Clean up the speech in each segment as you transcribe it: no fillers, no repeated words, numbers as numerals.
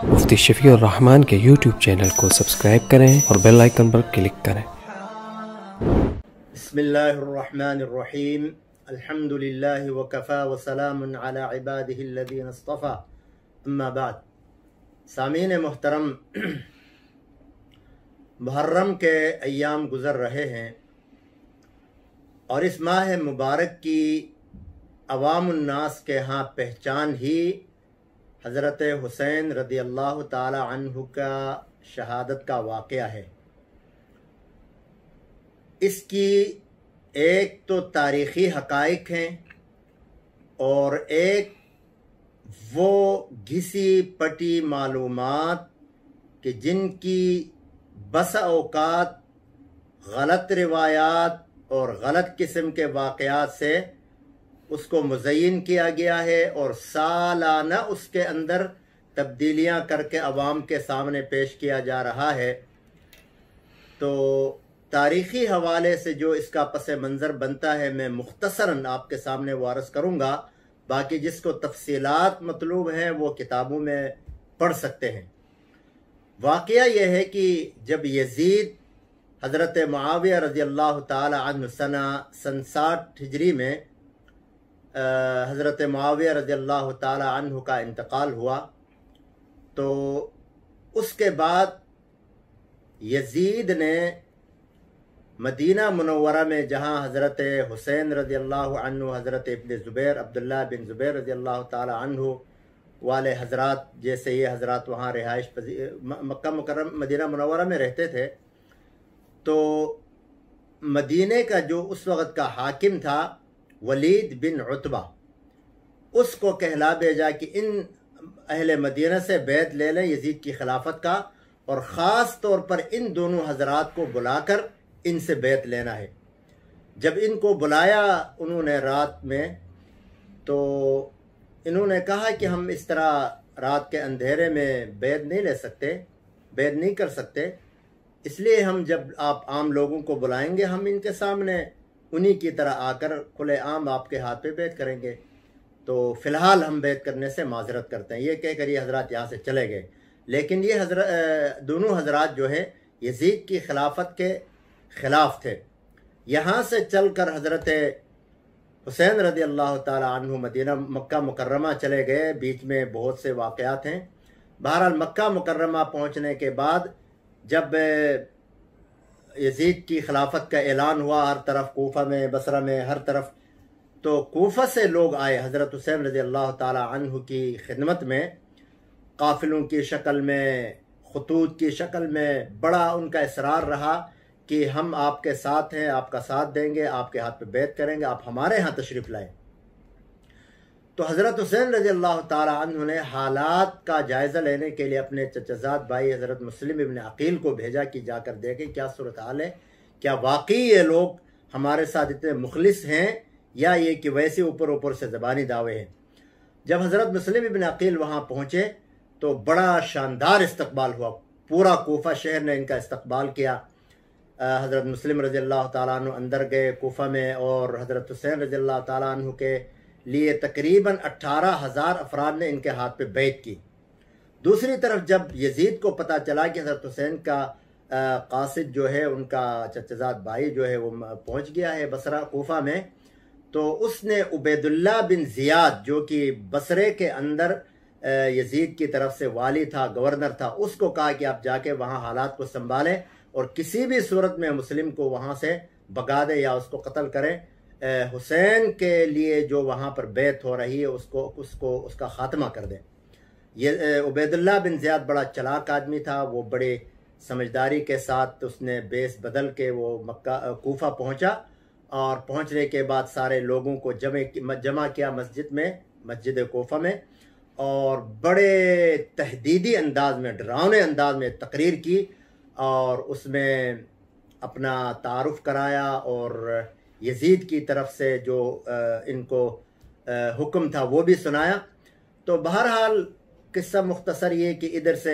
मुफ्ती शफीउर रहमान के YouTube channel को subscribe करें और बेल आइकन पर क्लिक करें। बिस्मिल्लाहिर्रहमानिर्रहीम अल्हम्दुलिल्लाहि व कफ़ा व सलामुन अला इबादिहिल्लज़ीना इस्तफ़ा अम्मा बाद। सामीन मोहतरम, मुहर्रम के अय्याम गुज़र रहे हैं और इस माह मुबारक की अवामुन्नास के यहाँ पहचान ही हज़रत हुसैन रज़ी अल्लाह ताला अन्हु का शहादत का वाक़या है। इसकी एक तो तारीख़ी हक़ाइक़ हैं और एक वो घिसी पटी मालूमात कि जिनकी बस औक़ात गलत रिवायात और गलत किस्म के वाक़यात से उसको मुज़य्यन किया गया है और सालाना उसके अंदर तब्दीलियां करके अवाम के सामने पेश किया जा रहा है। तो तारीख़ी हवाले से जो इसका पस मंज़र बनता है मैं मुख्तसरन आपके सामने वारस करूँगा। बाकी जिसको तफसीलात मतलूब हैं वो किताबों में पढ़ सकते हैं। वाक़या यह है कि जब यज़ीद हज़रत मुआविया रज़ी अल्लाह ताला अन्हु सन 60 हिजरी में हज़रत मुआविया रज़ी अल्लाह ताला अन्हु का इंतकाल हुआ, तो उसके बाद यज़ीद ने मदीना मुनव्वरा में जहाँ हज़रत हुसैन रज़ी अल्लाह अन्हु, हज़रत इब्न ज़ुबैर अब्दुल्लाह बिन ज़ुबैर रज़ी अल्लाह ताला अन्हु वाले हज़रात जैसे ये हज़रात वहाँ रिहाइश मक्का मुकर्रम मदीना मुनव्वरा में रहते थे, तो मदीने का जो उस वक़्त का हाकिम था वलीद बिन उतबा, उसको कहला भेजा कि इन अहले मदीना से बैत ले लें यजीद की खिलाफत का, और ख़ास तौर पर इन दोनों हज़रात को बुलाकर इनसे बैत लेना है। जब इनको बुलाया उन्होंने रात में, तो इन्होंने कहा कि हम इस तरह रात के अंधेरे में बैत नहीं ले सकते, बैत नहीं कर सकते, इसलिए हम जब आप आम लोगों को बुलाएंगे हम इनके सामने उन्हीं की तरह आकर खुले आम आपके हाथ पे बैत करेंगे, तो फ़िलहाल हम बैत करने से माजरत करते हैं। ये कहकर ये हज़रात यहाँ से चले गए। लेकिन ये दोनों हज़रात जो है यज़ीद की खिलाफत के ख़िलाफ़ थे। यहाँ से चल कर हज़रत हुसैन रज़ी अल्लाह ताला अन्हु मदीना मक्का मुकर्रमा चले गए। बीच में बहुत से वाक़यात हैं। बहरहाल मक्का मुकर्रमा पहुँचने के बाद जब यज़ीद की खिलाफत का ऐलान हुआ हर तरफ, कूफा में, बसरा में, हर तरफ, तो कूफा से लोग आए हज़रत हुसैन रज़ी अल्लाह ताला अन्हु की खिदमत में, काफ़िलों की शक्ल में, खतूत की शक्ल में। बड़ा उनका इसरार रहा कि हम आपके साथ हैं, आपका साथ देंगे, आपके हाथ पे बैत करेंगे, आप हमारे यहाँ तशरीफ़ लाएँ। तो हज़रत हुसैन रज़ी अल्लाह ताला अन्हु ने हालात का जायज़ा लेने के लिए अपने चचाज़ाद भाई हज़रत मुस्लिम इब्न अकील को भेजा कि जाकर देखें क्या सूरत हाल है, क्या वाकई ये लोग हमारे साथ इतने मुखलिस हैं या ये कि वैसे ऊपर ऊपर से ज़बानी दावे हैं। जब हज़रत मुस्लिम इब्न अकील वहाँ पहुँचे तो बड़ा शानदार इस्तकबाल हुआ। पूरा कूफा शहर ने इनका इस्तकबाल किया। हज़रत मुस्लिम रज़ी अल्लाह ताला अन्हु अंदर गए कूफा में, और हज़रत हुसैन रज़ी अल्लाह ताला अन्हु के लिए तकरीबन 18,000 अफराद ने इनके हाथ पे बैत की। दूसरी तरफ जब यज़ीद को पता चला कि हज़रत हुसैन का कासिद जो है, उनका चचाज़ाद भाई जो है वो पहुँच गया है बसरा कूफा में, तो उसने उबैदुल्लाह बिन ज़ियाद जो कि बसरे के अंदर यज़ीद की तरफ से वाली था, गवर्नर था, उसको कहा कि आप जाके वहाँ हालात को संभालें और किसी भी सूरत में मुस्लिम को वहाँ से भगा दें या उसको कत्ल करें। हुसैन के लिए जो वहाँ पर बैत हो रही है उसका ख़ात्मा कर दें। ये उबैदुल्लाह बिन ज़ियाद बड़ा चालाक आदमी था। वो बड़े समझदारी के साथ उसने बेस बदल के वो मक्का कूफा पहुँचा, और पहुँचने के बाद सारे लोगों को जमा किया मस्जिद कूफा में, और बड़े तहदीदी अंदाज में, डरावने अंदाज में तकरीर की, और उसमें अपना तारुफ कराया और यज़ीद की तरफ से जो इनको हुक्म था वो भी सुनाया। तो बहरहाल किस्सा मुख्तसर ये कि इधर से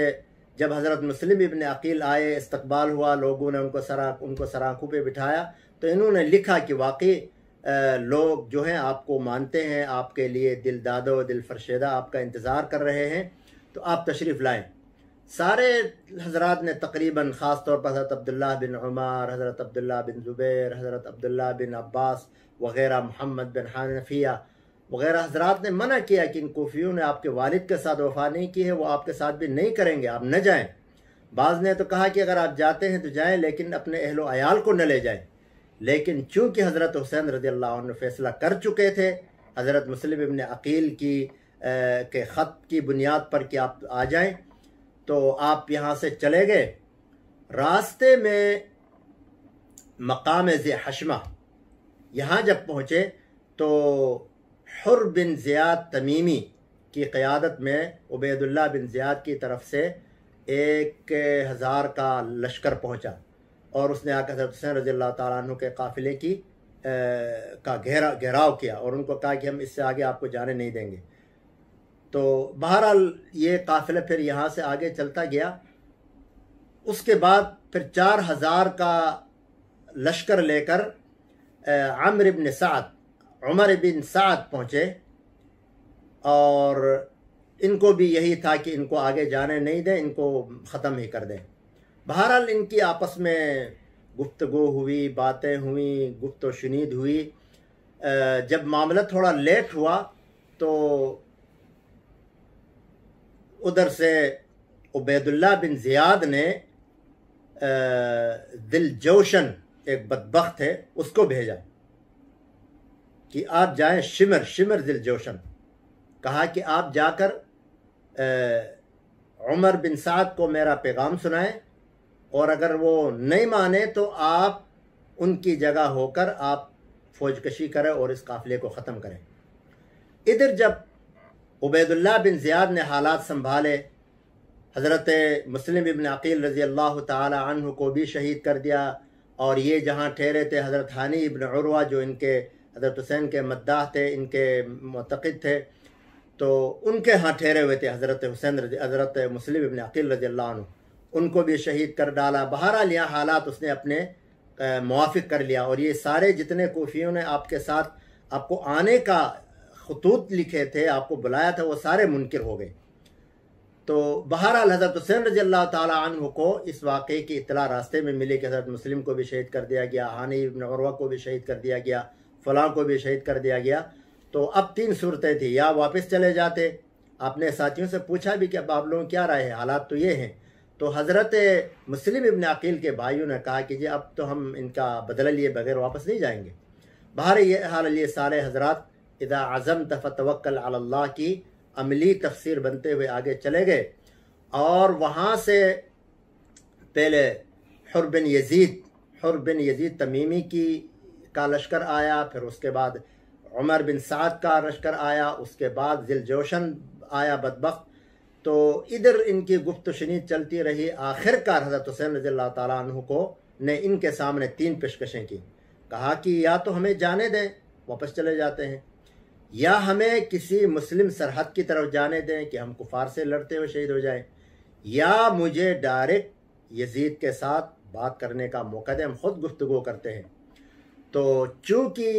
जब हज़रत मुस्लिम इब्न अकील आए, इस्तकबाल हुआ, लोगों ने उनको सराखों पे बिठाया, तो इन्होंने लिखा कि वाकई लोग जो हैं आपको मानते हैं, आपके लिए दिल दादो दिल फरशेदा आपका इंतज़ार कर रहे हैं, तो आप तशरीफ़ लाएँ। सारे हजरात ने तकरीबन ख़ास तौर पर हज़रत अब्दुल्लाह बिन उमर, हज़रत अब्दुल्लाह बिन ज़ुबैर, हज़रत अब्दुल्लाह बिन अब्बास वग़ैरह, मोहम्मद बिन हनफिया वग़ैरह हजरात ने मना किया कि इन कोफियों ने आपके वालिद के साथ वफ़ा नहीं की है, वो आपके साथ भी नहीं करेंगे, आप न जाएँ। बाज़ ने तो कहा कि अगर आप जाते हैं तो जाएँ, लेकिन अपने अहलो अयाल को न ले जाएँ। लेकिन चूँकि हज़रत हुसैन रज़ियल्लाहु अन्हु फ़ैसला कर चुके थे हज़रत मुस्लिम इब्न अक़ील के ख़त की बुनियाद पर कि आप आ जाएं, तो आप यहाँ से चले गए। रास्ते में मकाम ज़े हशमा यहाँ जब पहुँचे तो हुर बिन ज़ियाद तमीमी की क़यादत में उबैदुल्लाह बिन ज़ियाद की तरफ से 1000 का लश्कर पहुँचा और उसने आकर हज़रत हुसैन रज़ियल्लाहु ताला अन्हु के काफ़िले की का घेराव किया और उनको कहा कि हम इससे आगे आपको जाने नहीं देंगे। तो बहरहाल ये काफ़िला फिर यहाँ से आगे चलता गया। उसके बाद फिर 4000 का लश्कर लेकर अमर इब्न साद, उमर इब्न साद पहुँचे और इनको भी यही था कि इनको आगे जाने नहीं दें, इनको ख़त्म ही कर दें। बहरहाल इनकी आपस में गुफ्तगू हुई, बातें हुई, गुफ्त व शुनीद हुई। जब मामला थोड़ा लेट हुआ तो उधर से उबैदुल्लाह बिन ज़ियाद ने दिलजोशन, एक बदबख्त है, उसको भेजा कि आप जाएं शिमर दिलजोशन, कहा कि आप जाकर उमर बिन साद को मेरा पैगाम सुनाएं और अगर वो नहीं माने तो आप उनकी जगह होकर आप फौजकशी करें और इस काफ़िले को ख़त्म करें। इधर जब उबैदुल्लाह बिन ज़ियाद ने हालात संभाले, हज़रत मुस्लिम इब्न अक़ील रज़ियल्लाहु ताला अन्हु को भी शहीद कर दिया और ये जहाँ ठहरे थे हज़रत हानी इब्न उरवा जो इनके हज़रत हुसैन के मद्दाह थे, इनके मुतक़िद थे, तो उनके यहाँ ठहरे हुए थे हज़रत मुस्लिम इब्न अक़ील रज़ियल्लाहु अन्हु, उनको भी शहीद कर डाला। बहरहाल यहाँ हालात उसने अपने मुवाफ़िक़ कर लिया और ये सारे जितने कोफियों ने आपके साथ आपको आने का खतूत लिखे थे, आपको बुलाया था, वो सारे मुनकिर हो गए। तो बहरहाल हज़रत हुसैन रज़ियल्लाहु ताला अन्हु को इस वाक़े की इत्तला रास्ते में मिली कि हज़रत मुस्लिम को भी शहीद कर दिया गया, हानी इब्न उरवा को भी शहीद कर दिया गया, फ़लाँ को भी शहीद कर दिया गया। तो अब 3 सूरतें थी, या वापस चले जाते, आपने साथियों से पूछा भी कि अब आप लोगों क्या राय है, हालात तो ये हैं। तो हज़रत मुस्लिम इब्न अक़ील के भाइयों ने कहा कि जी अब तो हम इनका बदला लिए बगैर वापस नहीं जाएंगे। बहरहाल ये सारे हज़रात इदा अज़म फतवक्कल अल्लाह की अमली तफसीर बनते हुए आगे चले गए और वहाँ से पहले हुर बिन यजीद तमीमी का लश्कर आया, फिर उसके बाद उमर बिन साद का लश्कर आया, उसके बाद दिलजोशन आया बदबख्त। तो इधर इनकी गुफ्त शुनीद चलती रही। आखिरकार हज़रत हुसैन रज़ियल्लाहु ताला अन्हु को ने इनके सामने 3 पेशकशें की। कहा कि या तो हमें जाने दें, वापस चले जाते हैं, या हमें किसी मुस्लिम सरहद की तरफ जाने दें कि हम कुफार से लड़ते हुए शहीद हो जाएं, या मुझे डायरेक्ट यजीद के साथ बात करने का मौका दें, हम खुद गुफ्तगू करते हैं। तो चूँकि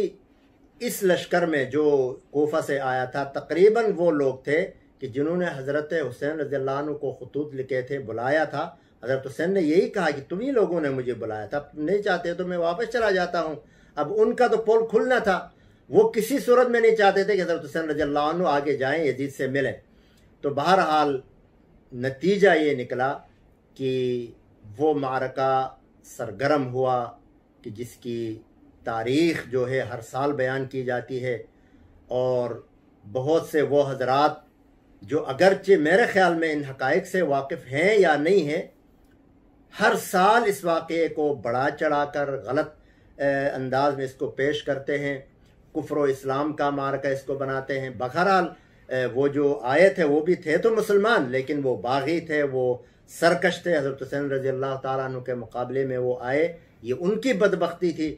इस लश्कर में जो कोफा से आया था तकरीबन वो लोग थे कि जिन्होंने हज़रत हुसैन रज़ियल्लाहु अन्हु को खतूत लिखे थे, बुलाया था। हज़रत हुसैन ने यही कहा कि तुम ही लोगों ने मुझे बुलाया था, नहीं चाहते तो मैं वापस चला जाता हूँ। अब उनका तो पोल खुलना था, वो किसी सूरत में नहीं चाहते थे कि हज़रत हुसैन रज़ियल्लाहु अन्हु आगे जाएं, यजीद से मिलें। तो बहरहाल नतीजा ये निकला कि वो मारका सरगर्म हुआ कि जिसकी तारीख़ जो है हर साल बयान की जाती है और बहुत से वो हज़रात जो अगरचे मेरे ख़्याल में इन हक़ाइक़ से वाकिफ़ हैं या नहीं हैं, हर साल इस वाक़े को बढ़ा चढ़ाकर गलत अंदाज में इसको पेश करते हैं, कुफ्र व इस्लाम का मारका इसको बनाते हैं। बहरहाल वो जो आए थे वो भी थे तो मुसलमान, लेकिन वो बागी थे, वो सरकश थे। हज़रत हुसैन रज़ियल्लाहु ताला अन्हु के मुकाबले में वो आए, ये उनकी बदबख्ती थी।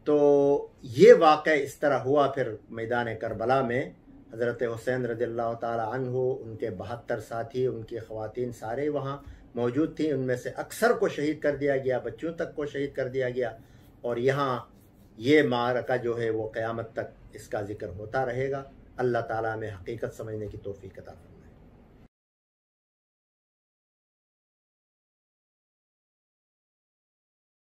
तो ये वाक़या इस तरह हुआ। फिर मैदान करबला में हज़रत हुसैन रज़ियल्लाहु ताला अन्हु, उनके 72 साथी, उनकी ख़वातीन सारे वहाँ मौजूद थीं। उनमें से अक्सर को शहीद कर दिया गया, बच्चों तक को शहीद कर दिया गया। और यहाँ ये मारका जो है वो क़यामत तक इसका ज़िक्र होता रहेगा। अल्लाह ताला में हकीकत समझने की तौफीक अता फरमाए।